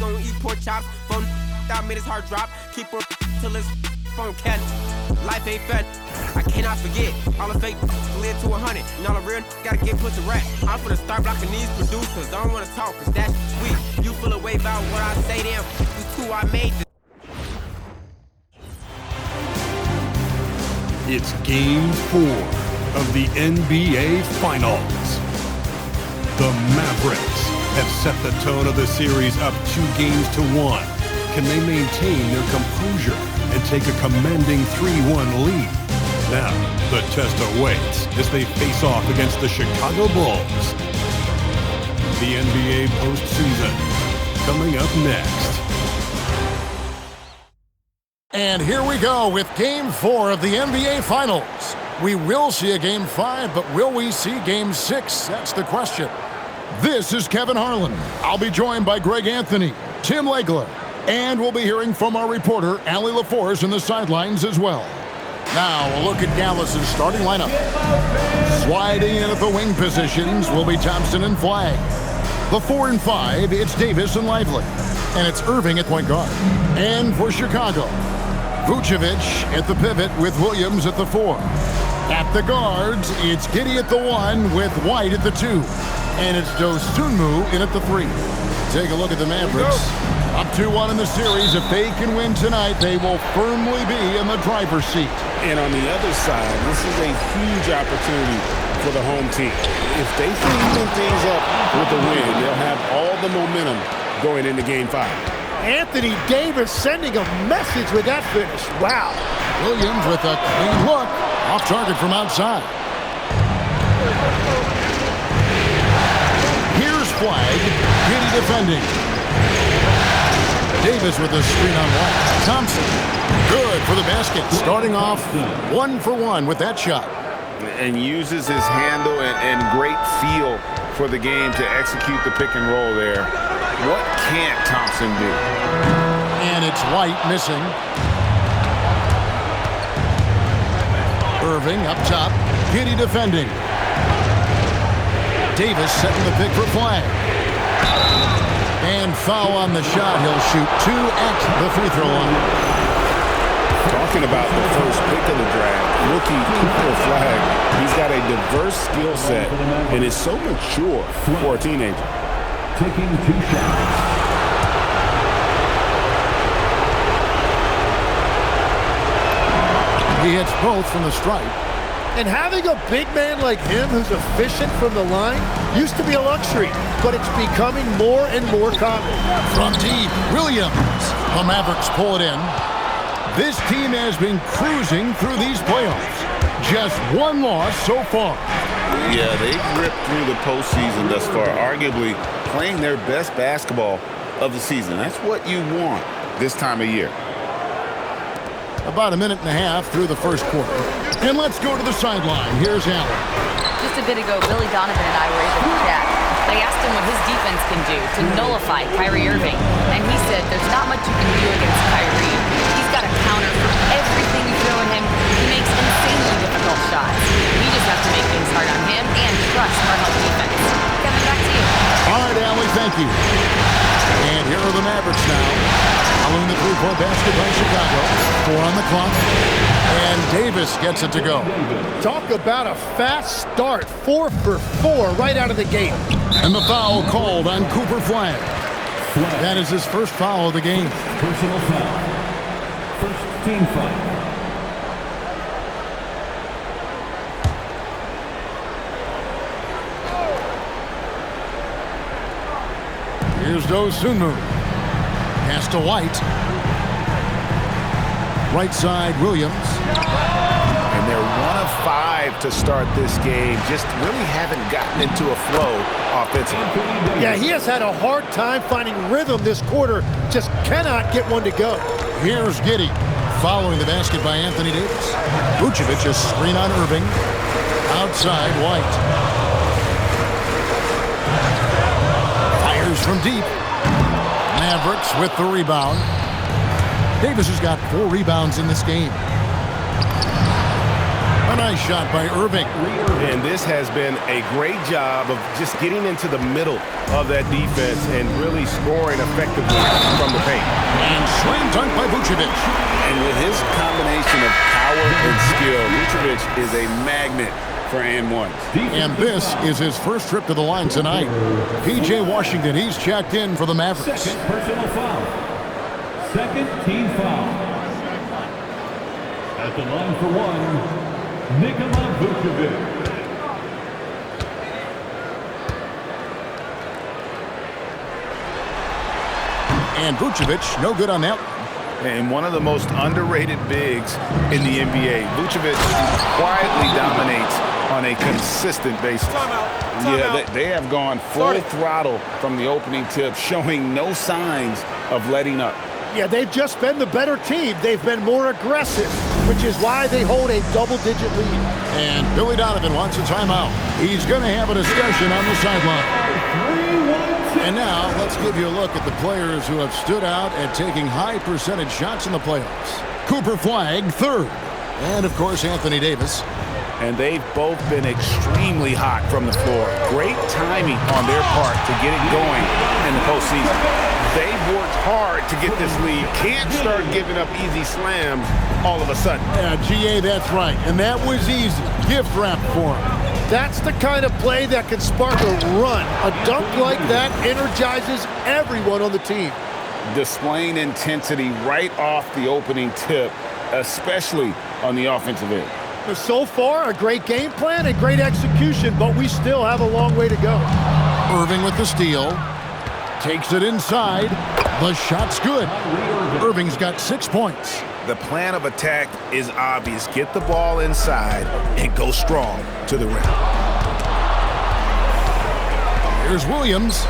gon' eat pork chops. Phone I made his heart drop. Keep on till his phone catch. Life ain't fed. I cannot forget. All the fake live to 100. And all the real gotta get put to rest. I'm finna start blocking these producers. Don't wanna talk, cause that's sweet. You feel away about what I say them. You two I made this. It's Game 4 of the NBA Finals. The Mavericks have set the tone of the series up 2-1. Can they maintain their composure and take a commanding 3-1 lead? Now, the test awaits as they face off against the Chicago Bulls. The NBA postseason coming up next. And here we go with Game 4 of the NBA Finals. We will see a Game 5, but will we see Game 6? That's the question. This is Kevin Harlan. I'll be joined by Greg Anthony, Tim Legler, and we'll be hearing from our reporter, Allie LaForce, in the sidelines as well. Now, a look at Dallas's starting lineup. Sliding in at the wing positions will be Thompson and Flagg. The 4 and 5, it's Davis and Lively. And it's Irving at point guard. And for Chicago, Vucevic at the pivot with Williams at the 4. At the guards, it's Giddey at the 1 with White at the 2. And it's Dosunmu in at the 3. Take a look at the Mavericks. Up 2-1 in the series. If they can win tonight, they will firmly be in the driver's seat. And on the other side, this is a huge opportunity for the home team. If they can even things up with the win, they'll have all the momentum going into Game 5. Anthony Davis sending a message with that finish. Wow. Williams with a clean look. Off target from outside. Here's Flagg. Giddey defending. Davis with a screen on White. Thompson. Good for the basket. Starting off 1 for 1 with that shot. And uses his handle and great feel for the game to execute the pick and roll there. What can't Thompson do? And it's White missing. Irving up top. Giddey defending. Davis setting the pick for Flagg. And foul on the shot. He'll shoot 2 at the free throw line. Talking about the first pick of the draft, rookie Cooper Flagg. He's got a diverse skill set and is so mature for a teenager. Taking 2 shots. He hits both from the stripe. And having a big man like him who's efficient from the line used to be a luxury, but it's becoming more and more common. From deep, Williams. The Mavericks pull it in. This team has been cruising through these playoffs. Just 1 loss so far. Yeah, they've ripped through the postseason thus far, arguably playing their best basketball of the season. That's what you want this time of year. About 1.5 minutes through the first quarter. And let's go to the sideline. Here's Allen. Just a bit ago, Billy Donovan and I were able to chat. I asked him what his defense can do to nullify Kyrie Irving. And he said there's not much you can do against Kyrie. He's got a counter for everything you throw at him. He makes insanely difficult shots. We just have to make things hard on him and trust our help defense. Kevin, back to you. All right, Allie, thank you. And here are the Mavericks now. Following the 3-point basket by Chicago. 4 on the clock. And Davis gets it to go. Talk about a fast start. 4 for 4 right out of the gate. And the foul called on Cooper Flagg. That is his first foul of the game. Personal foul. First team foul. Here's Dosunmu. Pass to White. Right side, Williams. And they're 1 of 5 to start this game. Just really haven't gotten into a flow offensively. Yeah, he has had a hard time finding rhythm this quarter. Just cannot get one to go. Here's Giddey. Following the basket by Anthony Davis. Vucevic a screen on Irving. Outside, White. Fires from deep. Mavericks with the rebound. Davis has got 4 rebounds in this game. A nice shot by Irving. And this has been a great job of just getting into the middle of that defense and really scoring effectively from the paint. And slam dunk by Vucevic. And with his combination of power and skill, Vucevic is a magnet for and ones. And this is his first trip to the line tonight. P.J. Washington, he's checked in for the Mavericks. Second personal foul. Second team foul. At the line for one, Nikola Vucevic. And Vucevic, no good on that one. And one of the most underrated bigs in the NBA. Vucevic quietly dominates on a consistent basis. Yeah, they have gone full throttle from the opening tip, showing no signs of letting up. Yeah, they've just been the better team. They've been more aggressive, which is why they hold a double-digit lead. And Billy Donovan wants a timeout. He's going to have a discussion on the sideline. And now, let's give you a look at the players who have stood out at taking high percentage shots in the playoffs. Cooper Flagg, third. And, of course, Anthony Davis. And they've both been extremely hot from the floor. Great timing on their part to get it going in the postseason. They've worked hard to get this lead. Can't start giving up easy slams all of a sudden. Yeah, GA, that's right. And that was easy. Gift wrap for him. That's the kind of play that can spark a run. A dunk like that energizes everyone on the team. Displaying intensity right off the opening tip, especially on the offensive end. So far, a great game plan and great execution, but we still have a long way to go. Irving with the steal. Takes it inside. The shot's good. Irving's got 6 points. The plan of attack is obvious. Get the ball inside and go strong to the rim. Here's Williams.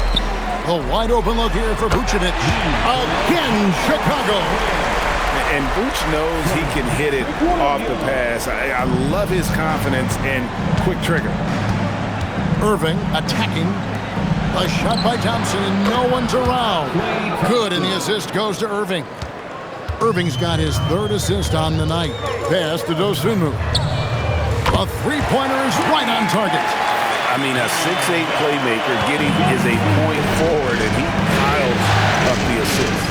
A wide open look here for Vucevic. Again, Chicago. And Vooch knows he can hit it off the pass. I love his confidence and quick trigger. Irving attacking. A shot by Thompson, and no one's around. Good, and the assist goes to Irving. Irving's got his third assist on the night. Pass to Dosunmu. A three-pointer is right on target. I mean, a 6'8 playmaker getting is a point forward, and he piles up the assist.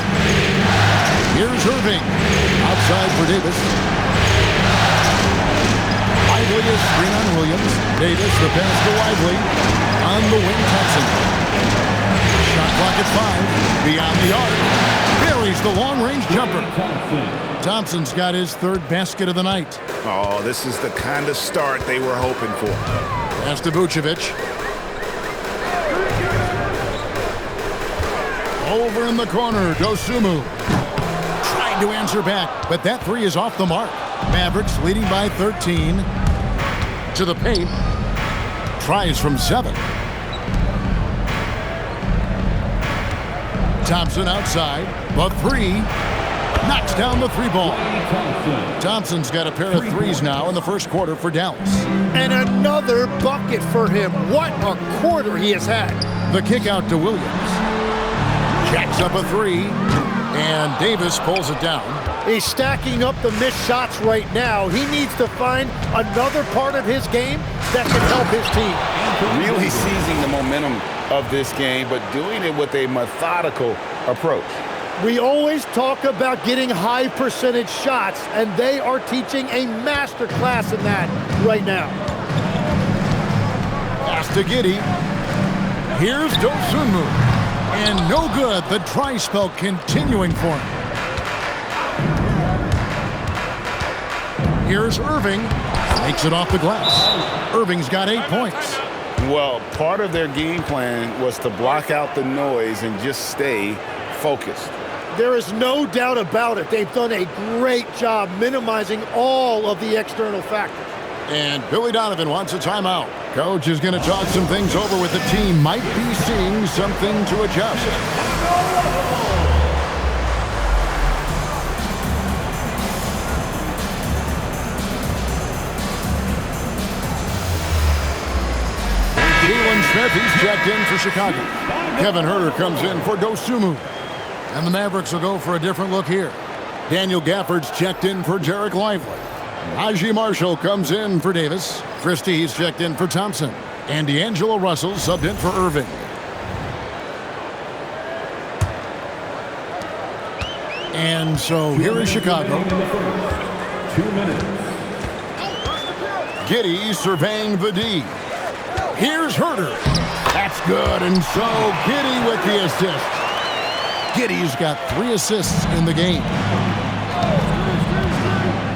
Here's Irving. Outside for Davis. Lively is screen on Williams. Davis, the pass to Lively. On the wing, Thompson. Shot clock at 5. Beyond the arc. Buries the long-range jumper. Thompson's got his third basket of the night. Oh, this is the kind of start they were hoping for. Pass to Vucevic. Over in the corner, Dosunmu. Tried to answer back, but that three is off the mark. Mavericks leading by 13. To the paint. Tries from 7. Thompson outside. The three. Knocks down the three ball. Thompson's got a pair of threes now in the first quarter for Dallas. And another bucket for him. What a quarter he has had. The kick out to Williams. Jacks up a three. And Davis pulls it down. He's stacking up the missed shots right now. He needs to find another part of his game that can help his team. Really seizing the momentum of this game, but doing it with a methodical approach. We always talk about getting high percentage shots, and they are teaching a master class in that right now. Pass to Giddey. Here's Dosunmu. And no good. The dry spell continuing for him. Here's Irving. Makes it off the glass. Irving's got 8 points. Well, part of their game plan was to block out the noise and just stay focused. There is no doubt about it. They've done a great job minimizing all of the external factors. And Billy Donovan wants a timeout. Coach is going to talk some things over with the team. Might be seeing something to adjust. Keelan Smith, he's checked in for Chicago. Kevin Huerter comes in for Dosunmu. And the Mavericks will go for a different look here. Daniel Gafford's checked in for Jarek Lively. Najee Marshall comes in for Davis. Christie's checked in for Thompson. And D'Angelo Russell subbed in for Irving. And so here is Chicago. 2 minutes. Giddey surveying the D. Here's Herter. That's good, and so Giddey with the assist. Giddey's got 3 assists in the game.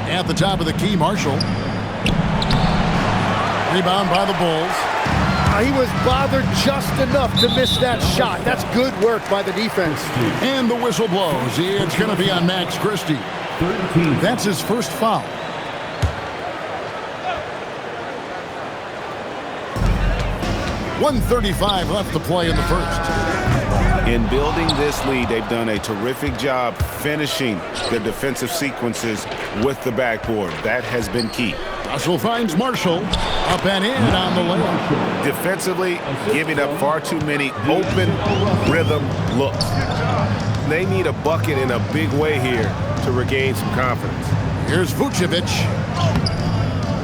At the top of the key, Marshall. Rebound by the Bulls. He was bothered just enough to miss that shot. That's good work by the defense. And the whistle blows. It's going to be on Max Christie. 13. That's his first foul. .135 left to play in the first. In building this lead, they've done a terrific job finishing their defensive sequences with the backboard. That has been key. Russell finds Marshall. Up and in on the layup. Defensively, giving up far too many open rhythm looks. They need a bucket in a big way here to regain some confidence. Here's Vucevic.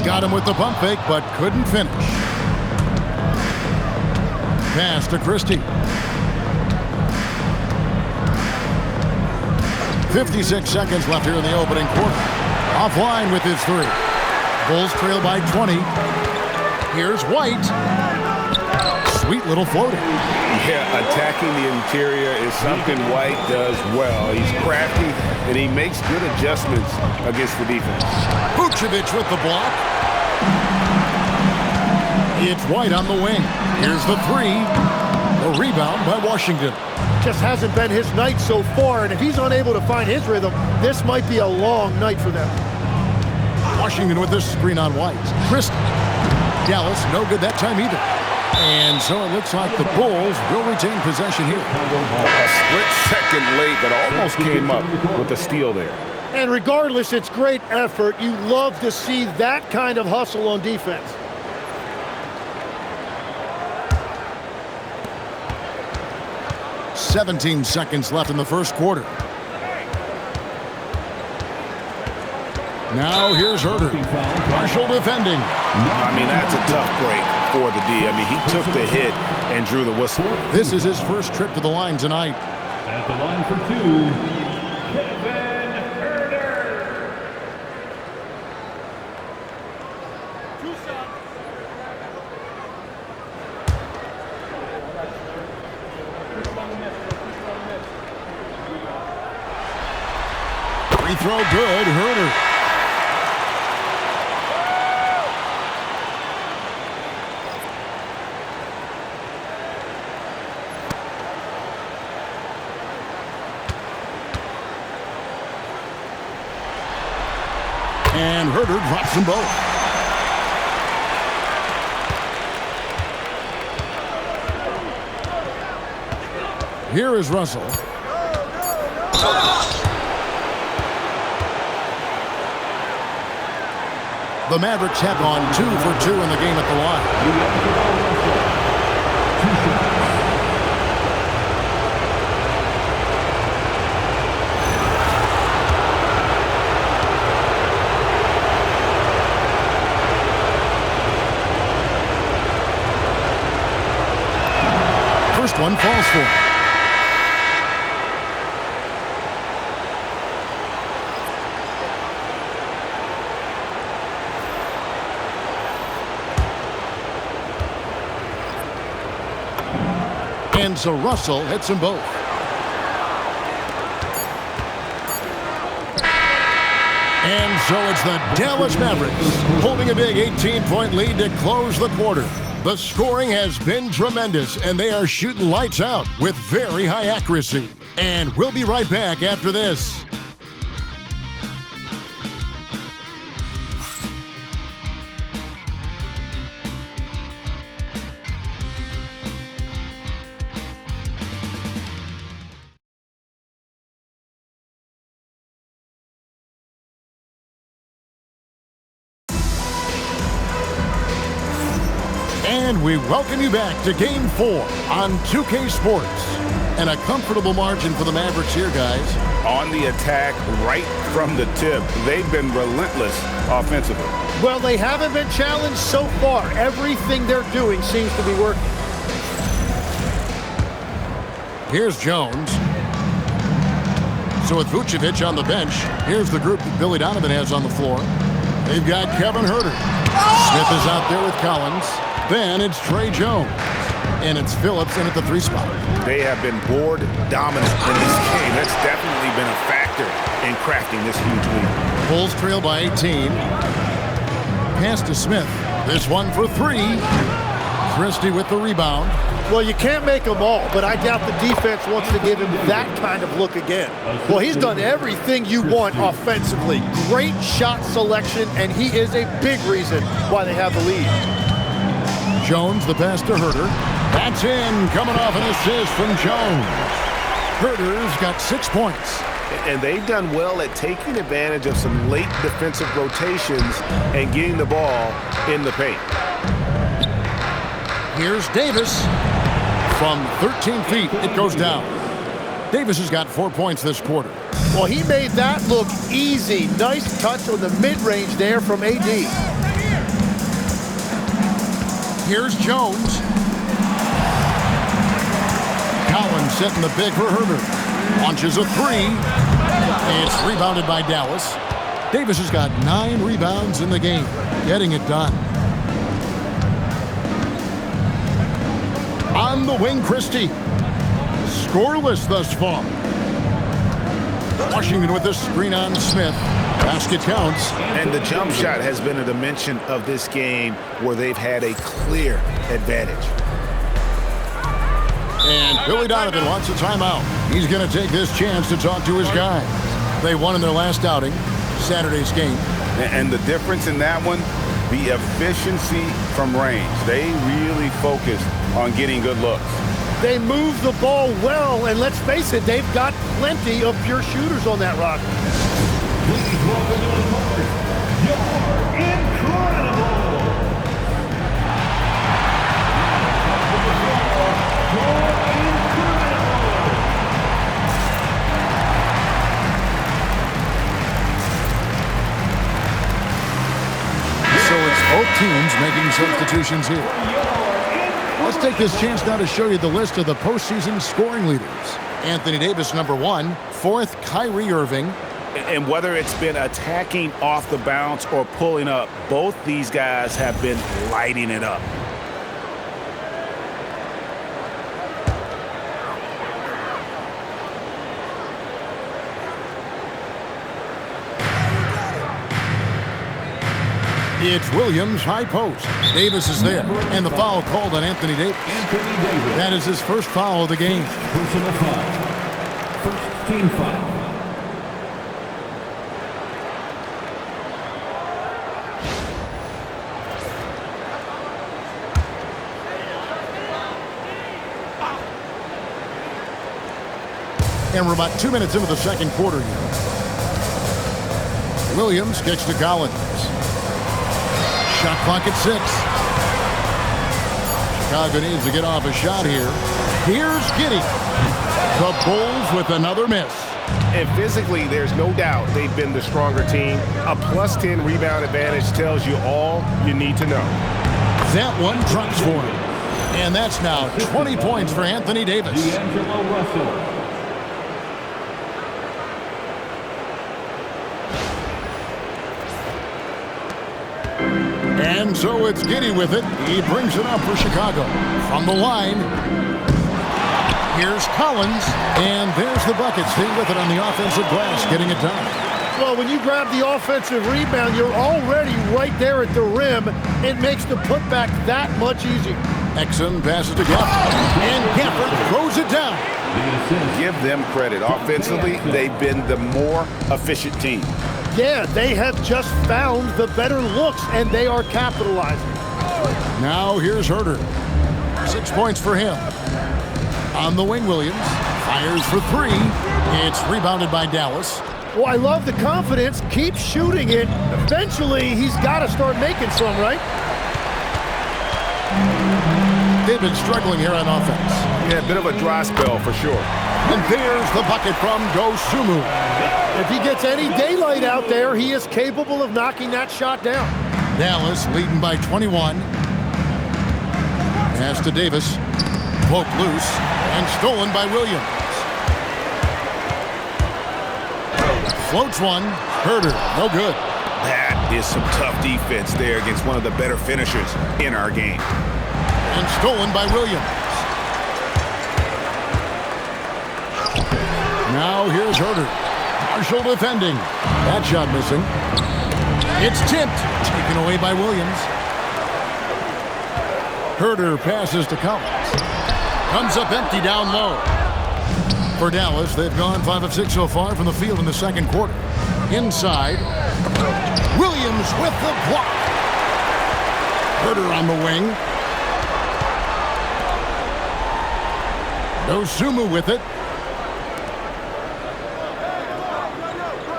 Got him with the pump fake, but couldn't finish. Pass to Christie. 56 seconds left here in the opening quarter. Offline with his 3. Bulls trail by 20. Here's White. Sweet little floater. Yeah, attacking the interior is something White does well. He's crafty, and he makes good adjustments against the defense. Vucevic with the block. It's White on the wing. Here's the 3. A rebound by Washington. Just hasn't been his night so far, and if he's unable to find his rhythm, this might be a long night for them. Washington with this screen on White. Christie. Dallas, no good that time either. And so it looks like the Bulls will retain possession here. A split second late, but almost came up with a steal there. And regardless, it's great effort. You love to see that kind of hustle on defense. .17 seconds left in the first quarter. Now here's Herter. Marshall defending. I mean, that's a tough break for the D. I mean, he took the hit and drew the whistle. This is his first trip to the line tonight. At the line for 2, Kevin Herter. Free throw good, Herter. And Herter drops them both. Here is Russell. The Mavericks have gone 2 for 2 in the game at the line. First one falls for him. And so Russell hits them both. And so it's the Dallas Mavericks holding a big 18-point lead to close the quarter. The scoring has been tremendous, and they are shooting lights out with very high accuracy. And we'll be right back after this. And we welcome you back to Game 4 on 2K Sports. And a comfortable margin for the Mavericks here, guys. on the attack right from the tip. They've been relentless offensively. Well, they haven't been challenged so far. Everything they're doing seems to be working. Here's Jones. So with Vucevic on the bench, here's the group that Billy Donovan has on the floor. They've got Kevin Huerter. Smith is out there with Collins. Then it's Trey Jones. And it's Phillips in at the 3 spot. They have been board dominant in this game. That's definitely been a factor in crafting this huge lead. Bulls trail by 18. Pass to Smith. This one for 3. Christie with the rebound. Well, you can't make them all, but I doubt the defense wants to give him that kind of look again. Well, he's done everything you want offensively. Great shot selection, and he is a big reason why they have the lead. Jones, the pass to Huerter. That's in, coming off an assist from Jones. Huerter's got 6 points. And they've done well at taking advantage of some late defensive rotations and getting the ball in the paint. Here's Davis. From 13 feet, it goes down. Davis has got 4 points this quarter. Well, he made that look easy. Nice touch on the mid-range there from AD. Here's Jones. Collins setting the big for Huerter. Launches a 3. It's rebounded by Dallas. Davis has got 9 rebounds in the game, getting it done. On the wing, Christie. Scoreless thus far. Washington with the screen on Smith. Basket counts. And the jump shot has been a dimension of this game where they've had a clear advantage. And Billy Donovan wants a timeout. He's going to take this chance to talk to his guys. They won in their last outing, Saturday's game. And the difference in that one, the efficiency from range. They really focused on getting good looks. They move the ball well, and let's face it, they've got plenty of pure shooters on that roster. Please welcome to the court, you're incredible! So it's both teams making substitutions here. Let's take this chance now to show you the list of the postseason scoring leaders. Anthony Davis, number 1. 4th, Kyrie Irving. And whether it's been attacking off the bounce or pulling up, both these guys have been lighting it up. It's Williams, high post. Davis is there, and the foul called on Anthony Davis. That is his first foul of the game. Personal foul. First team foul. And we're about 2 minutes into the second quarter here. Williams gets to Collins. Shot clock at 6. Chicago needs to get off a shot here. Here's Giddey. The Bulls with another miss. And physically, there's no doubt they've been the stronger team. A +10 rebound advantage tells you all you need to know. That one drops for him. And that's now 20 points for Anthony Davis. D'Angelo Russell. And so it's Giddey with it. He brings it up for Chicago. From the line, here's Collins. And there's the bucket. Staying with it on the offensive glass, getting it done. Well, when you grab the offensive rebound, you're already right there at the rim. It makes the putback that much easier. Exum passes to Gafford. And Gafford throws it down. Give them credit. Offensively, they've been the more efficient team. Yeah, they have just found the better looks, and they are capitalizing. Now here's Huerter. 6 points for him. On the wing, Williams fires for 3. It's rebounded by Dallas. Well, I love the confidence. Keep shooting it. Eventually, he's got to start making some, right? They've been struggling here on offense. Yeah, a bit of a dry spell for sure. And there's the bucket from Dosunmu. If he gets any daylight out there, he is capable of knocking that shot down. Dallas leading by 21. Pass to Davis. Poked loose and stolen by Williams. Floats one. Herder, no good. That is some tough defense there against one of the better finishers in our game. And stolen by Williams. Now here's Herder. Partial defending. That shot missing. It's tipped. Taken away by Williams. Herder passes to Collins. Comes up empty down low. For Dallas, they've gone 5 of 6 so far from the field in the second quarter. Inside. Williams with the block. Herder on the wing. Dosunmu with it.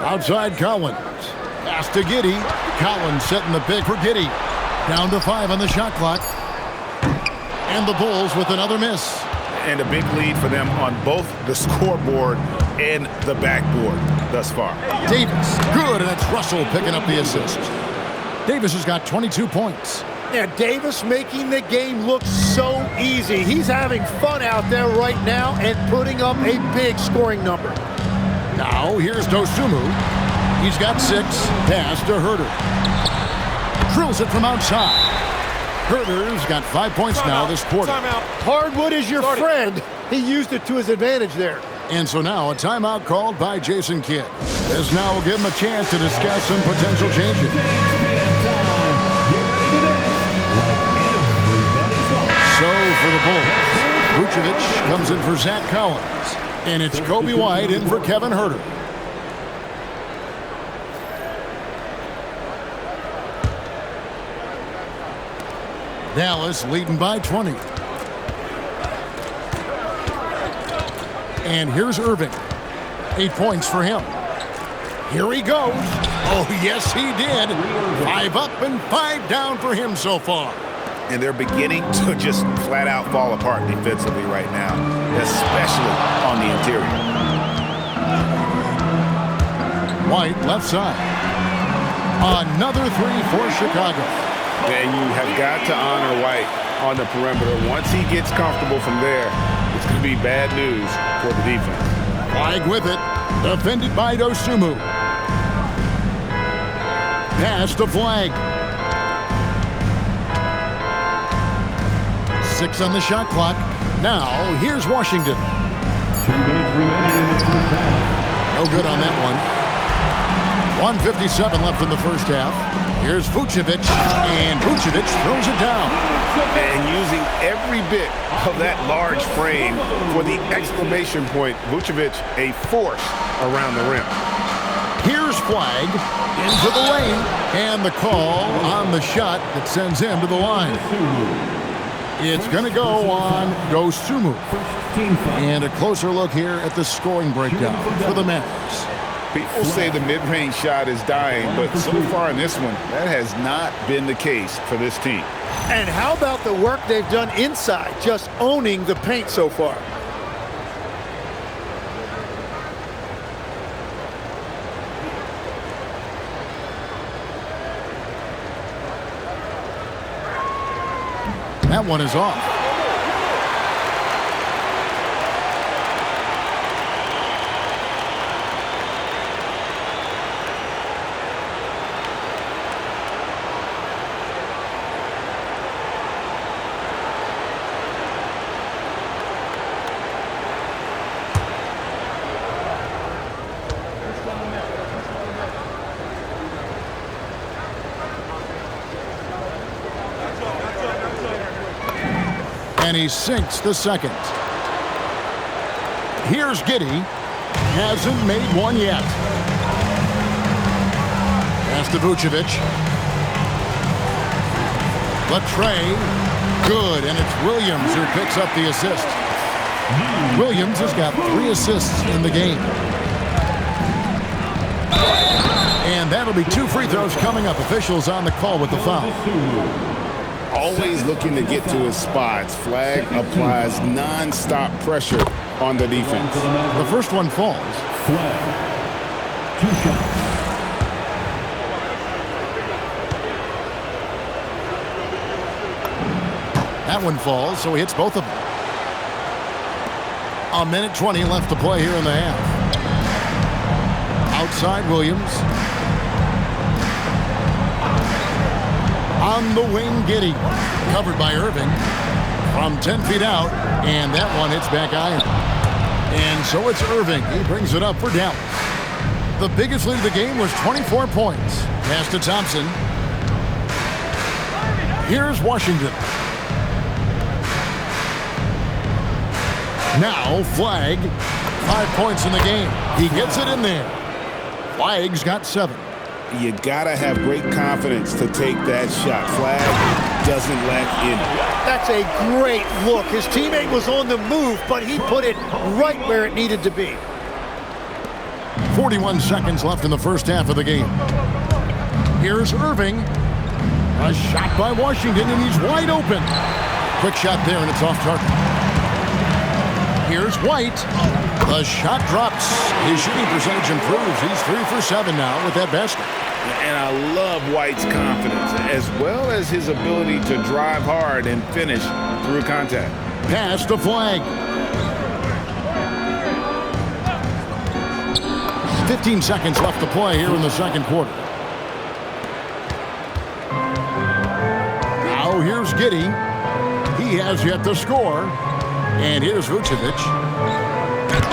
Outside Collins. Pass to Giddey. Collins setting the pick for Giddey. Down to 5 on the shot clock. And the Bulls with another miss. And a big lead for them on both the scoreboard and the backboard thus far. Davis, good, and it's Russell picking up the assist. Davis has got 22 points. Yeah, Davis making the game look so easy. He's having fun out there right now and putting up a big scoring number. Now, here's Dosunmu. He's got 6. Pass to Herder. Drills it from outside. Herder's got 5 points now this quarter. Hardwood is your friend. He used it to his advantage there. And so now a timeout called by Jason Kidd. This now will give him a chance to discuss some potential changes. So for the Bulls, Vucevic comes in for Zach Collins. And it's Kobe White in for Kevin Herder. Dallas leading by 20. And here's Irving. 8 points for him. Here he goes. Oh, yes, he did. 5 up and 5 down for him so far. And they're beginning to just flat out fall apart defensively right now, especially on the interior. White left side. Another 3 for Chicago. And you have got to honor White on the perimeter. Once he gets comfortable from there, it's going to be bad news for the defense. Flag with it. Defended by Dosunmu. Pass to Flag. 6 on the shot clock. Now, here's Washington. 2 minutes remaining in the first half. No good on that one. 1:57 left in the first half. Here's Vucevic, and Vucevic throws it down. And using every bit of that large frame for the exclamation point, Vucevic, a force around the rim. Here's Flag into the lane, and the call on the shot that sends him to the line. It's going to go on Dosunmu. And a closer look here at the scoring breakdown for the Mavericks. People say the mid-range shot is dying, but so far in this one, that has not been the case for this team. And how about the work they've done inside, just owning the paint so far? That one is off. And he sinks the second. Here's Giddey. Hasn't made one yet. Pass to Vucevic. Latrey. Good, and it's Williams who picks up the assist. Williams has got 3 assists in the game. And that'll be 2 free throws coming up. Officials on the call with the foul. Always looking to get to his spots. Flag applies non-stop pressure on the defense. The first one falls. Flag. 2 shots. That one falls, so he hits both of them. 1:20 left to play here in the half. Outside Williams. On the wing, Giddey. Covered by Irving. From 10 feet out, and that one hits back iron. And so it's Irving. He brings it up for Dallas. The biggest lead of the game was 24 points. Pass to Thompson. Here's Washington. Now Flag. 5 points in the game. He gets it in there. Flag's got 7. You gotta have great confidence to take that shot. Flag doesn't lack in it. That's a great look. His teammate was on the move, but he put it right where it needed to be. 41 seconds left in the first half of the game. Here's Irving. A shot by Washington, and he's wide open. Quick shot there, and it's off target. Here's White. The shot drops. His shooting percentage improves. He's 3 for 7 now with that basket. And I love White's confidence, as well as his ability to drive hard and finish through contact. Pass to Flag. 15 seconds left to play here in the second quarter. Now here's Giddey. He has yet to score. And here's Vucevic.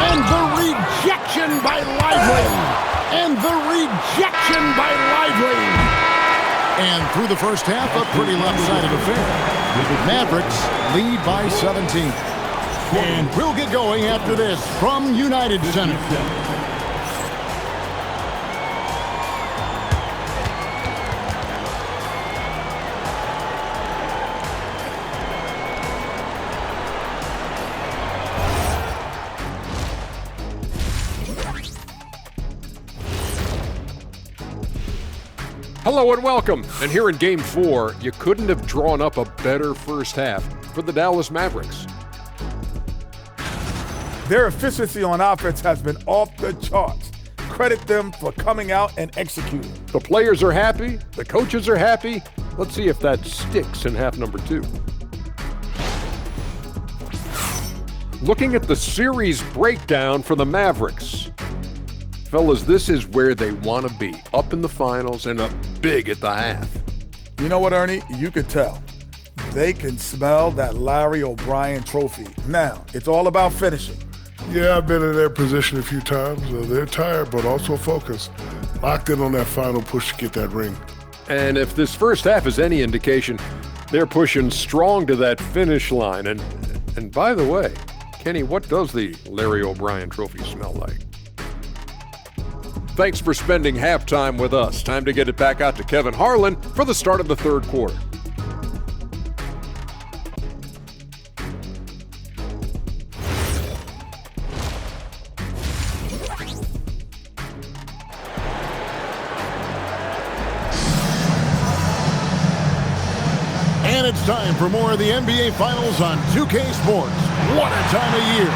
And the rejection by Lively. And the rejection by Lively. And through the first half, a pretty lopsided affair. Mavericks lead by 17. And we'll get going after this from United Center. Hello and welcome. And here in Game 4, you couldn't have drawn up a better first half for the Dallas Mavericks. Their efficiency on offense has been off the charts. Credit them for coming out and executing. The players are happy. The coaches are happy. Let's see if that sticks in half number 2. Looking at the series breakdown for the Mavericks. Fellas, this is where they want to be, up in the finals and up big at the half. You know what, Ernie? You could tell. They can smell that Larry O'Brien trophy. Now, it's all about finishing. Yeah, I've been in their position a few times. They're tired, but also focused. Locked in on that final push to get that ring. And if this first half is any indication, they're pushing strong to that finish line. And by the way, Kenny, what does the Larry O'Brien trophy smell like? Thanks for spending halftime with us. Time to get it back out to Kevin Harlan for the start of the third quarter. And it's time for more of the NBA Finals on 2K Sports. What a time of year.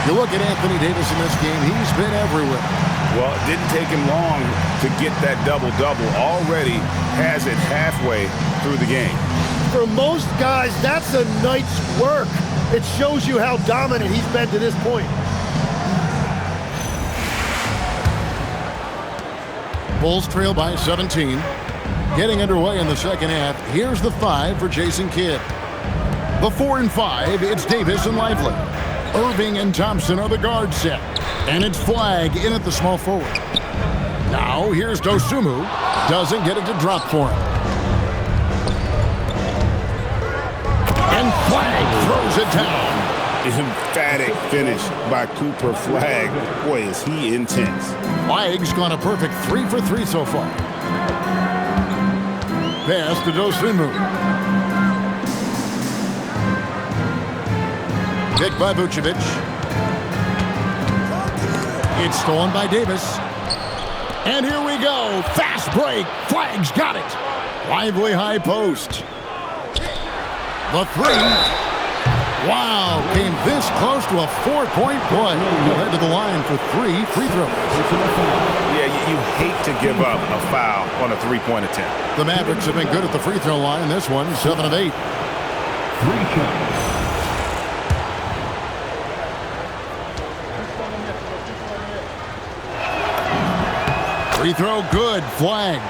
You look at Anthony Davis in this game, he's been everywhere. Well, it didn't take him long to get that double-double. Already has it halfway through the game. For most guys, that's a night's work. It shows you how dominant he's been to this point. Bulls trail by 17. Getting underway in the second half, here's the 5 for Jason Kidd. The 4 and 5, it's Davis and Lively. Irving and Thompson are the guard set. And it's Flag in at the small forward. Now here's Dosunmu. Doesn't get it to drop for him. And Flag throws it down. Emphatic finish by Cooper Flag. Boy, is he intense. Flag's gone a perfect 3 for 3 so far. Pass to Dosunmu. Picked by Vucevic. It's stolen by Davis. And here we go. Fast break. Flag's got it. Lively high post. The 3. Wow, came this close to a 4-point play. He'll head to the line for 3 free throws. Yeah, you hate to give up a foul on a three-point attempt. The Mavericks have been good at the free throw line. This one, 7 of 8. 3 shots. Free throw good. Flag.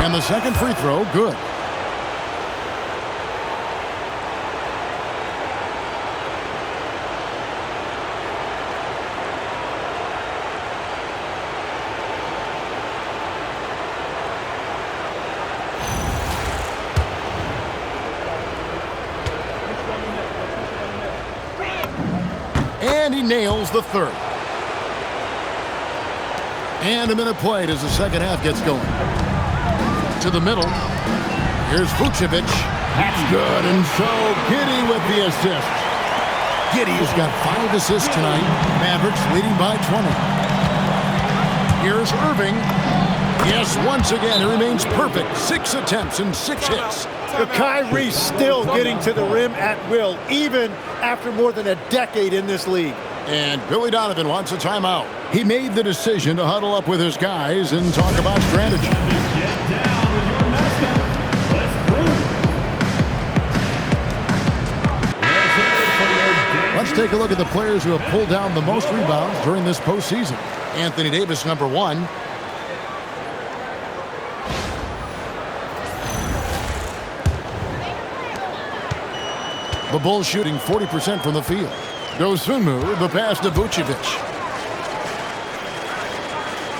And the second free throw, good. And he nails the third. And a minute played as the second half gets going. To the middle. Here's Vucevic. That's good. And so Giddey with the assist. Giddey's got 5 assists tonight. Mavericks leading by 20. Here's Irving. Yes, once again, he remains perfect. 6 attempts and 6 hits. Kyrie still getting to the rim at will, even after more than a decade in this league. And Billy Donovan wants a timeout. He made the decision to huddle up with his guys and talk about strategy. Let's take a look at the players who have pulled down the most rebounds during this postseason. Anthony Davis, number 1. The Bulls shooting 40% from the field. Dosunmu, the pass to Vucevic.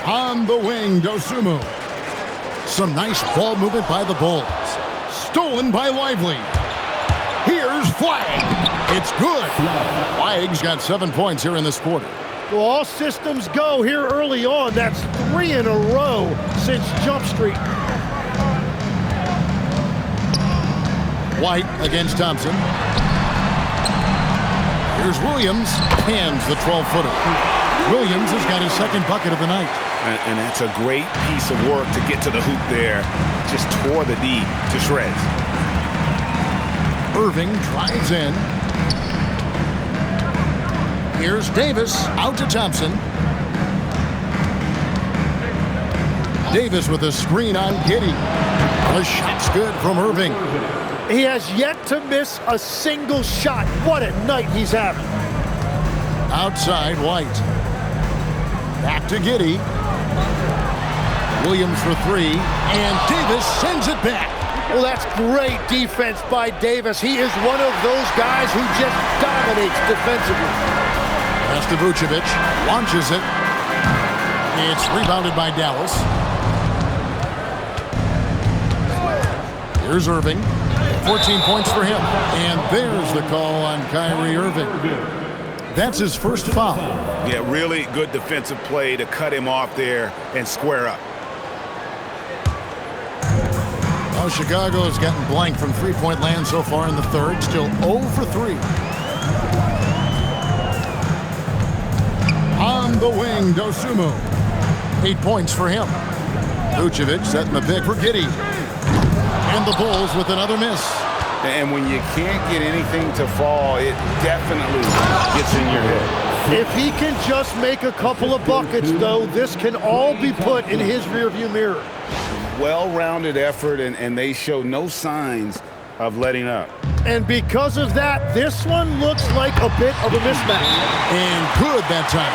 On the wing, Dosunmu. Some nice ball movement by the Bulls. Stolen by Lively. Here's Flag. It's good. Flag's got 7 points here in this quarter. Well, all systems go here early on. That's 3 in a row since Jump Street. White against Thompson. Here's Williams. Hands the 12-footer. Williams has got his second bucket of the night. And that's a great piece of work to get to the hoop there. Just tore the D to shreds. Irving drives in. Here's Davis out to Thompson. Davis with a screen on Giddey. The shot's good from Irving. He has yet to miss a single shot. What a night he's having. Outside, White. Back to Giddey. Williams for 3. And Davis sends it back. Well, that's great defense by Davis. He is one of those guys who just dominates defensively. Pass to Vucevic. Launches it. It's rebounded by Dallas. Here's Irving. 14 points for him. And there's the call on Kyrie Irving. That's his first foul. Yeah, really good defensive play to cut him off there and square up. Oh, Chicago has gotten blank from three-point land so far in the third. Still 0 for 3. On the wing, Dosunmu. 8 points for him. Vucevic setting the pick for Giddey. And the Bulls with another miss. And when you can't get anything to fall, it definitely gets in your head. If he can just make a couple of buckets, though, this can all be put in his rearview mirror. Well-rounded effort, and they show no signs of letting up. And because of that, this one looks like a bit of a mismatch. And good that time.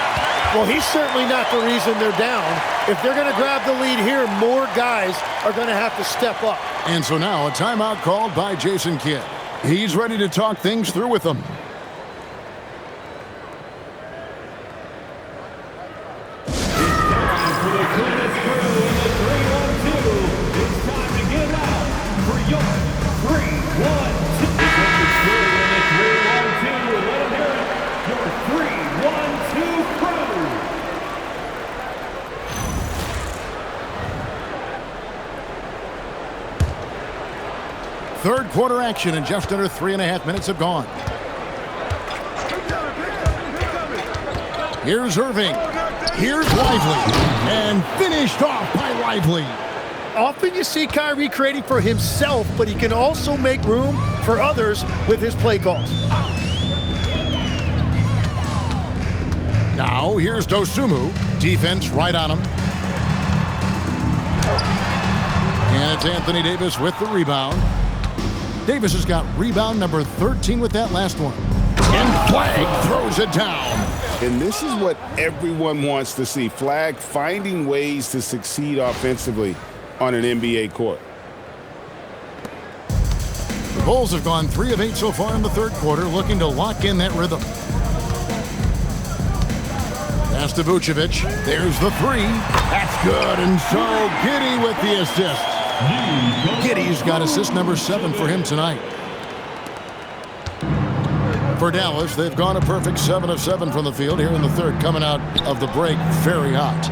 Well, he's certainly not the reason they're down. If they're going to grab the lead here, more guys are going to have to step up. And so now a timeout called by Jason Kidd. He's ready to talk things through with them. Third quarter action, and just under 3.5 minutes have gone. Here's Irving. Here's Lively. And finished off by Lively. Often you see Kyrie creating for himself, but he can also make room for others with his play calls. Now here's Dosunmu. Defense right on him. And it's Anthony Davis with the rebound. Davis has got rebound number 13 with that last one. And Flag throws it down. And this is what everyone wants to see. Flag finding ways to succeed offensively on an NBA court. The Bulls have gone 3 of 8 so far in the third quarter, looking to lock in that rhythm. Pass to Vucevic. There's the three. That's good. And so Giddey with the assist. Giddey's got assist number 7 for him tonight. For Dallas, they've gone a perfect 7 of 7 from the field here in the third, coming out of the break very hot.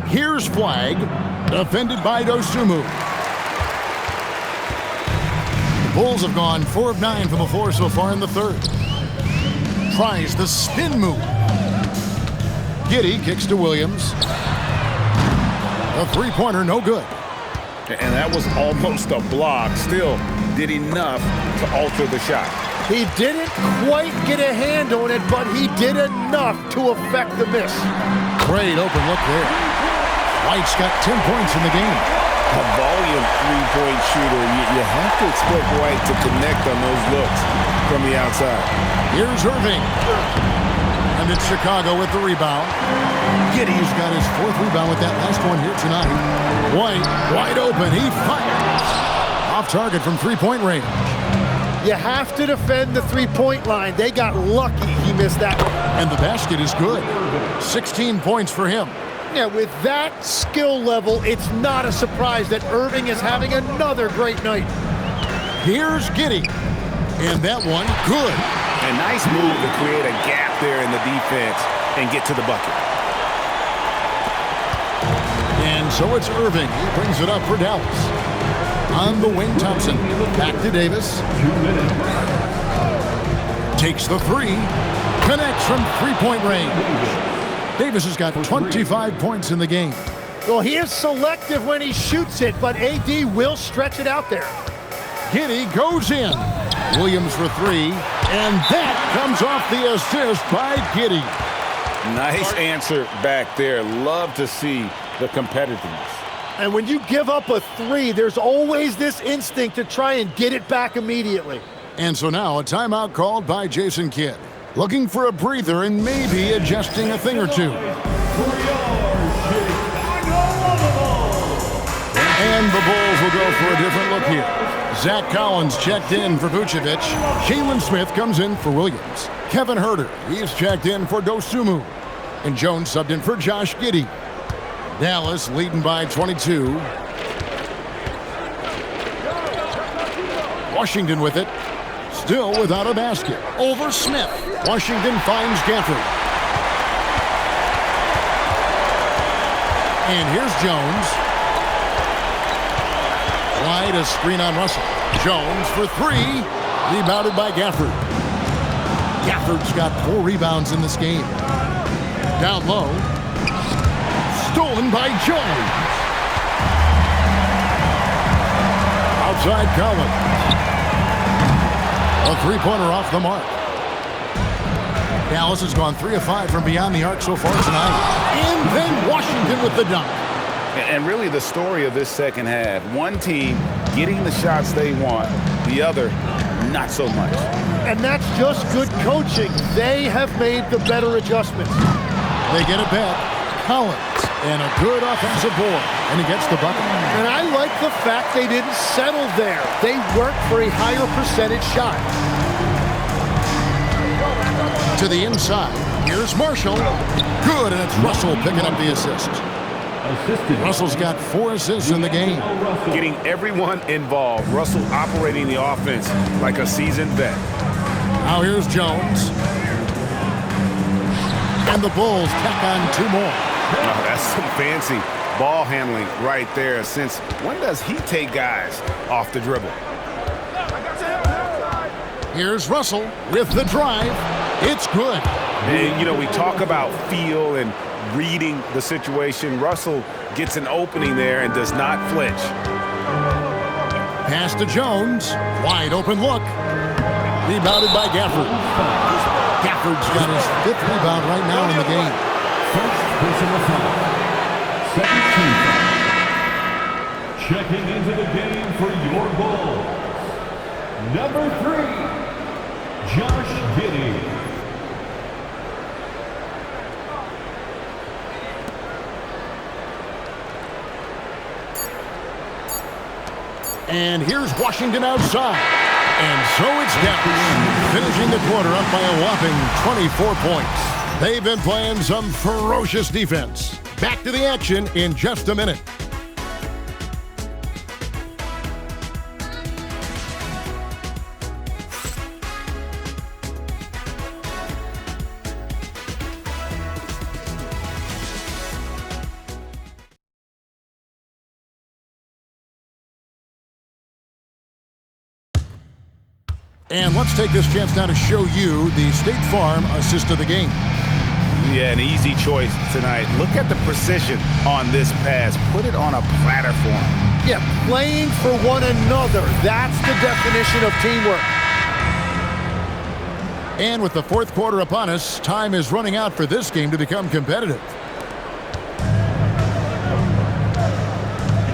Here's Flag, defended by Dosunmu. The Bulls have gone 4 of 9 from the floor so far in the third. Tries the spin move. Giddey kicks to Williams. A three-pointer, no good. And that was almost a block. Still did enough to alter the shot. He didn't quite get a hand on it, but he did enough to affect the miss. Great open look there. White's got 10 points in the game. A volume three-point shooter. You have to expect White to connect on those looks from the outside. Here's Irving. And it's Chicago with the rebound. Giddey's got his 4th rebound with that last one here tonight. White, wide open. He fires. Off target from three-point range. You have to defend the three-point line. They got lucky he missed that one. And the basket is good. 16 points for him. Yeah, with that skill level, it's not a surprise that Irving is having another great night. Here's Giddey. And that one, good. A nice move to create a gap there in the defense and get to the bucket. And so it's Irving. He brings it up for Dallas. On the wing, Thompson. Back to Davis. Takes the three. Connects from three-point range. Davis has got 25 points in the game. Well, he is selective when he shoots it, but AD will stretch it out there. Giddey goes in. Williams for 3. And that comes off the assist by Giddey. Nice answer back there. Love to see the competitiveness. And when you give up a 3, there's always this instinct to try and get it back immediately. And so now a timeout called by Jason Kidd. Looking for a breather and maybe adjusting a thing or two. And the Bulls will go for a different look here. Zach Collins checked in for Vucevic. Jalen Smith comes in for Williams. Kevin Huerter, he's checked in for Dosunmu. And Jones subbed in for Josh Giddey. Dallas leading by 22. Washington with it. Still without a basket. Over Smith. Washington finds Gafford. And here's Jones. Wide, a screen on Russell. Jones for 3. Rebounded by Gafford. Gafford's got 4 rebounds in this game. Down low. Stolen by Jones. Outside Collins. A three-pointer off the mark. Dallas has gone 3 of 5 from beyond the arc so far tonight. And then Washington with the dunk. And really the story of this second half. One team getting the shots they want, the other not so much. And that's just good coaching. They have made the better adjustments. They get it back. Collins and a good offensive board. And he gets the bucket. And I like the fact they didn't settle there. They worked for a higher percentage shot. To the inside. Here's Marshall. Good, and it's Russell picking up the assist. Russell's got 4 assists in the game. Getting everyone involved. Russell operating the offense like a seasoned vet. Now here's Jones. And the Bulls tack on 2 more. Oh, that's some fancy ball handling right there. Since when does he take guys off the dribble? Here's Russell with the drive. It's good. And, you know, we talk about feel and reading the situation. Russell gets an opening there and does not flinch. Pass to Jones. Wide open look. Rebounded by Gafford. Gafford's got his 5th rebound right now in the game. First personal foul. Second team foul. Checking into the game for your Bulls. Number 3, Josh Giddey. And here's Washington outside. And so it's Dallas, finishing the quarter up by a whopping 24 points. They've been playing some ferocious defense. Back to the action in just a minute. And let's take this chance now to show you the State Farm assist of the game. Yeah, an easy choice tonight. Look at the precision on this pass. Put it on a platter for him. Yeah, playing for one another. That's the definition of teamwork. And with the 4th quarter upon us, time is running out for this game to become competitive.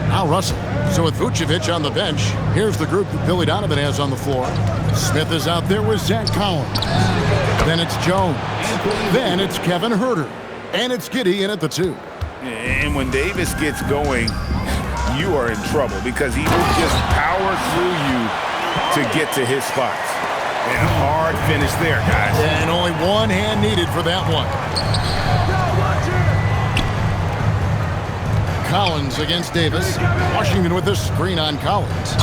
Now Russell. So with Vucevic on the bench, here's the group that Billy Donovan has on the floor. Smith is out there with Zach Collins. Then it's Jones. Then it's Kevin Huerter. And it's Giddey in at the 2. And when Davis gets going, you are in trouble because he will just power through you to get to his spots. And a hard finish there, guys. And only one hand needed for that one. Collins against Davis. Washington with the screen on Collins.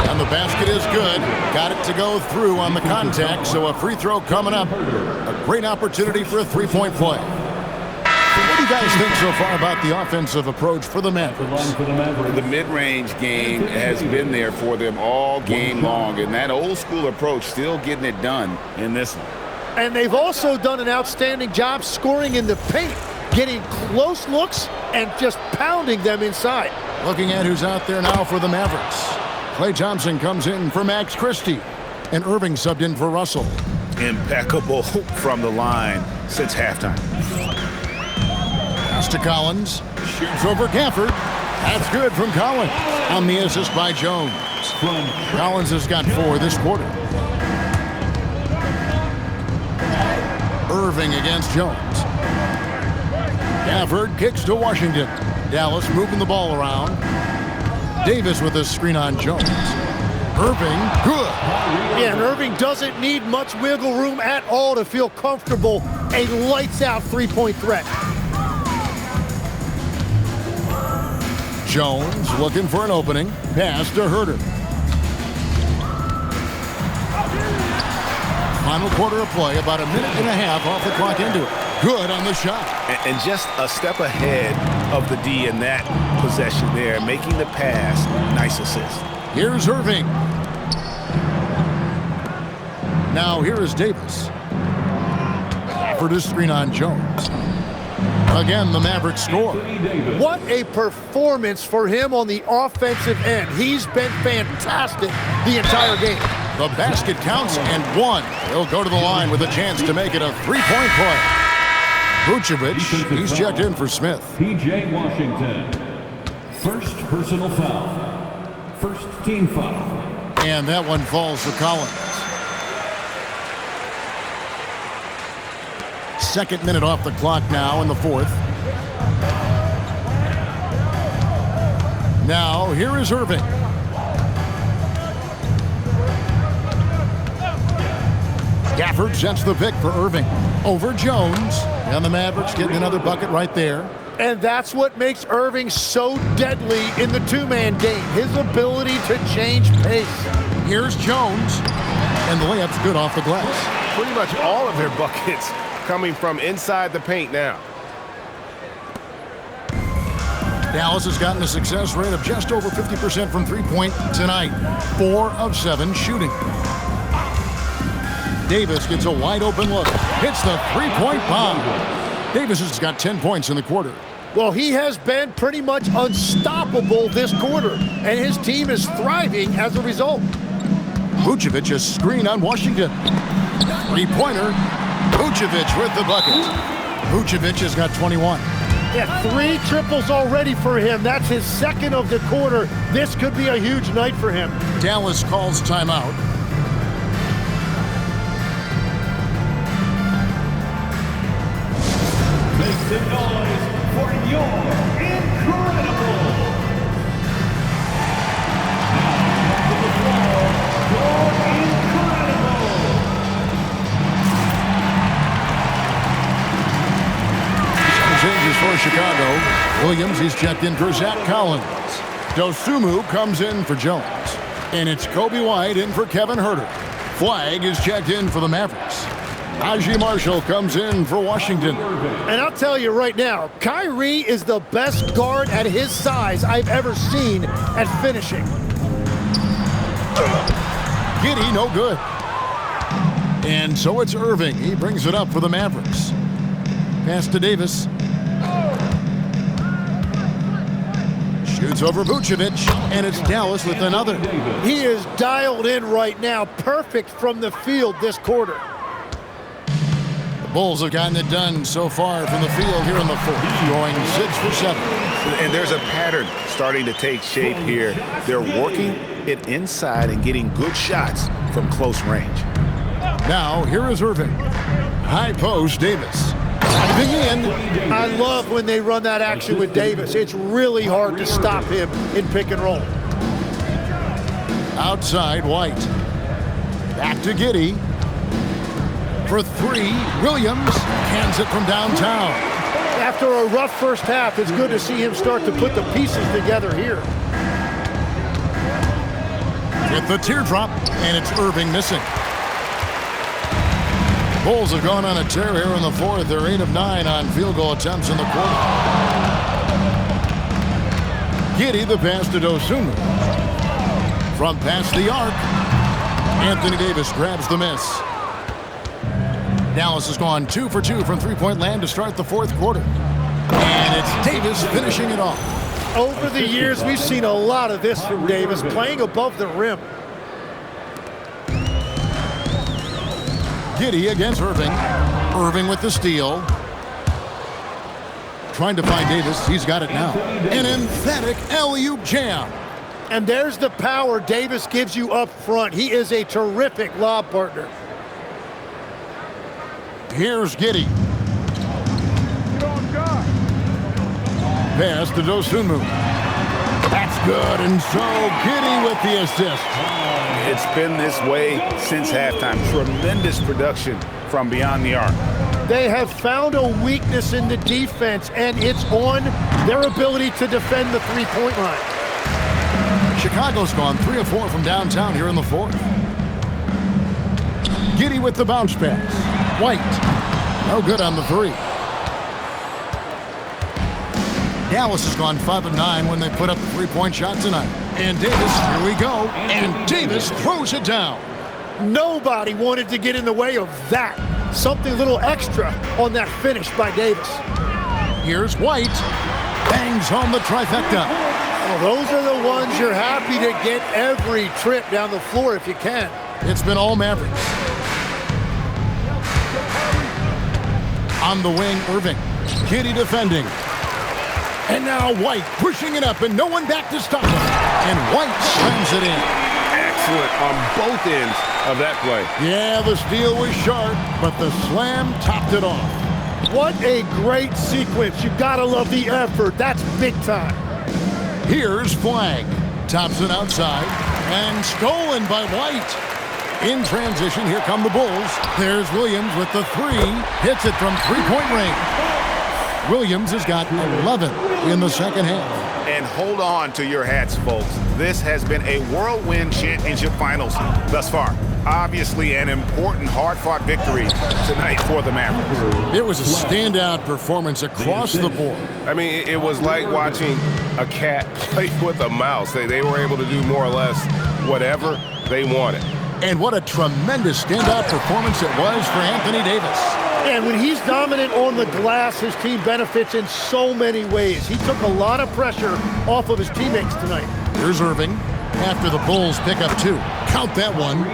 And the basket is good. Got it to go through on the contact, so a free throw coming up. A great opportunity for a 3-point play. What do you guys think so far about the offensive approach for the Mavericks? The mid-range game has been there for them all game long, and that old-school approach still getting it done in this one. And they've also done an outstanding job scoring in the paint, getting close looks and just pounding them inside. Looking at who's out there now for the Mavericks. Klay Thompson comes in for Max Christie, and Irving subbed in for Russell. Impeccable from the line since halftime. Pass to Collins. Shoots over Gafford. That's good from Collins. On the assist by Jones. Collins has got 4 this quarter. Irving against Jones. Gafford kicks to Washington. Dallas moving the ball around. Davis with a screen on Jones. Irving, good. Yeah, and Irving doesn't need much wiggle room at all to feel comfortable. A lights-out 3-point threat. Jones looking for an opening. Pass to Huerter. Final quarter of play, about a minute and a half off the clock into it. Good on the shot. And just a step ahead of the D in that possession there, making the pass. Nice assist. Here's Irving. Now here is Davis. For the screen on Jones. Again, the Mavericks score. What a performance for him on the offensive end. He's been fantastic the entire game. The basket counts and 1. He'll go to the line with a chance to make it a 3-point play. Vucevic, he's checked in for Smith. P.J. Washington. First personal foul. First team foul. And that one falls for Collins. 2nd minute off the clock now in the 4th. Now, here is Irving. Gafford sets the pick for Irving. Over Jones. And the Mavericks getting another bucket right there. And that's what makes Irving so deadly in the 2-man game. His ability to change pace. Here's Jones. And the layup's good off the glass. Pretty much all of their buckets coming from inside the paint now. Dallas has gotten a success rate of just over 50% from three-point tonight. 4 of 7 shooting. Davis gets a wide-open look. Hits the three-point bomb. Davis has got 10 points in the quarter. Well, he has been pretty much unstoppable this quarter, and his team is thriving as a result. Vucevic a screen on Washington. Three-pointer. Vucevic with the bucket. Vucevic has got 21. Yeah, 3 triples already for him. That's his second of the quarter. This could be a huge night for him. Dallas calls timeout. Make some noise for your incredible. Changes for Chicago. Williams, he's checked in for Zach Collins. Dosunmu comes in for Jones. And it's Kobe White in for Kevin Huerter. Flagg is checked in for the Mavericks. Najee Marshall comes in for Washington. And I'll tell you right now, Kyrie is the best guard at his size I've ever seen at finishing. Giddey, no good. And so it's Irving. He brings it up for the Mavericks. Pass to Davis. Shoots over Vucevic, and it's Dallas with another. He is dialed in right now. Perfect from the field this quarter. The Bulls have gotten it done so far from the field here in the fourth, going 6 for 7. And there's a pattern starting to take shape here. They're working it inside and getting good shots from close range. Now, here is Irving. High post, Davis. Diving in. I love when they run that action with Davis. It's really hard to stop him in pick and roll. Outside, White. Back to Giddey. For 3, Williams cans it from downtown. After a rough first half, it's good to see him start to put the pieces together here. With the teardrop, and it's Irving missing. Bulls have gone on a tear here in the fourth. They're 8 of 9 on field goal attempts in the quarter. Giddey, the pass to Dosunmu. From past the arc, Anthony Davis grabs the miss. Dallas has gone 2 for 2 from three-point land to start the fourth quarter. And it's Davis finishing it off. Over the years, we've seen a lot of this from Davis, playing above the rim. Giddey against Irving. Irving with the steal. Trying to find Davis. He's got it now. An emphatic alley-oop jam. And there's the power Davis gives you up front. He is a terrific lob partner. Here's Giddey. Pass to Dosunmu. That's good, and so Giddey with the assist. It's been this way since halftime. Tremendous production from beyond the arc. They have found a weakness in the defense, and it's on their ability to defend the three-point line. Chicago's gone 3 of 4 from downtown here in the fourth. Giddey with the bounce pass. White, no good on the 3. Dallas has gone 5 of 9 when they put up the three-point shot tonight. And Davis, here we go, and Davis throws it down. Nobody wanted to get in the way of that. Something a little extra on that finish by Davis. Here's White, bangs home the trifecta. Well, those are the ones you're happy to get every trip down the floor if you can. It's been all Mavericks. On the wing, Irving. Giddey defending. And now White pushing it up and no one back to stop him. And White slams it in. Excellent on both ends of that play. Yeah, the steal was sharp, but the slam topped it off. What a great sequence. You gotta love the effort. That's big time. Here's Flagg. Thompson outside. And stolen by White. In transition, here come the Bulls. There's Williams with the 3. Hits it from three-point range. Williams has got 11 in the second half. And hold on to your hats, folks. This has been a whirlwind championship finals thus far. Obviously an important, hard-fought victory tonight for the Mavericks. It was a standout performance across the board. I mean, it was like watching a cat play with a mouse. They were able to do more or less whatever they wanted. And what a tremendous standout performance it was for Anthony Davis. And when he's dominant on the glass, his team benefits in so many ways. He took a lot of pressure off of his teammates tonight. Here's Irving after the Bulls pick up 2. Count that one.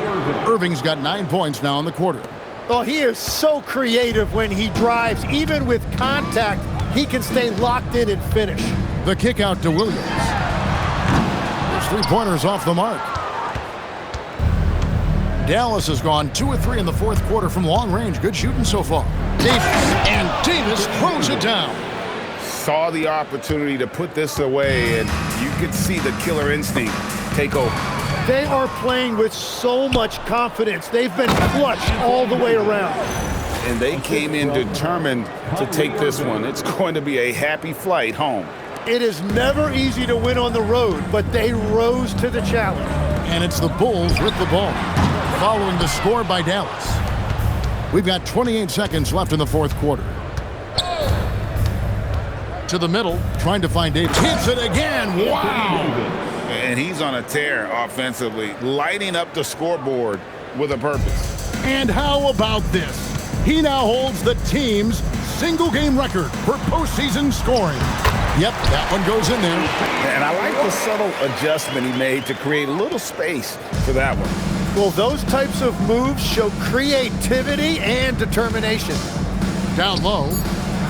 Irving's got 9 points now in the quarter. Oh, he is so creative when he drives. Even with contact, he can stay locked in and finish. The kick out to Williams. His three-pointers off the mark. Dallas has gone 2 of 3 in the fourth quarter from long range. Good shooting so far. Davis, and Davis throws it down. Saw the opportunity to put this away, and you could see the killer instinct take over. They are playing with so much confidence. They've been clutch all the way around. And they came in determined to take this one. It's going to be a happy flight home. It is never easy to win on the road, but they rose to the challenge. And it's the Bulls with the ball, following the score by Dallas. We've got 28 seconds left in the fourth quarter. To the middle, trying to find Davis. Hits it again. Wow! And he's on a tear offensively, lighting up the scoreboard with a purpose. And how about this? He now holds the team's single-game record for postseason scoring. Yep, that one goes in there. And I like the subtle adjustment he made to create a little space for that one. Well, those types of moves show creativity and determination. Down low.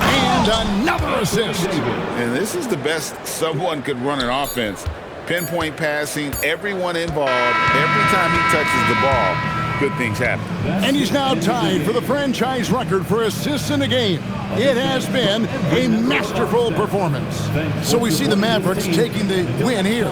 And another assist. And this is the best someone could run an offense. Pinpoint passing, everyone involved. Every time he touches the ball, good things happen. And he's now tied for the franchise record for assists in a game. It has been a masterful performance. So we see the Mavericks taking the win here.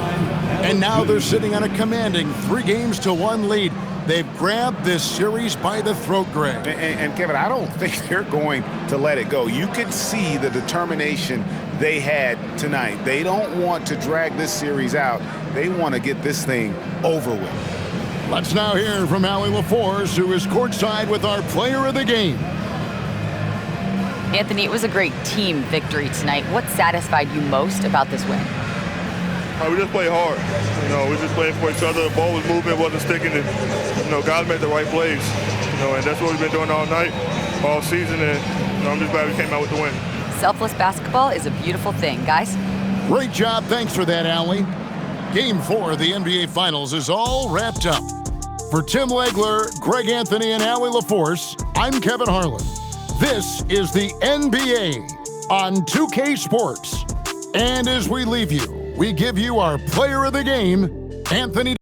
And now they're sitting on a commanding 3-1 lead. They've grabbed this series by the throat, Greg. And Kevin, I don't think they're going to let it go. You could see the determination they had tonight. They don't want to drag this series out. They want to get this thing over with. Let's now hear from Allie LaForce, who is courtside with our player of the game. Anthony, it was a great team victory tonight. What satisfied you most about this win? We just played hard. We just played for each other. The ball was moving, it wasn't sticking. And, guys made the right plays. And that's what we've been doing all night, all season. And I'm just glad we came out with the win. Selfless basketball is a beautiful thing, guys. Great job. Thanks for that, Allie. Game 4 of the NBA Finals is all wrapped up. For Tim Legler, Greg Anthony, and Allie LaForce, I'm Kevin Harlan. This is the NBA on 2K Sports. And as we leave you, we give you our player of the game, Anthony Davis.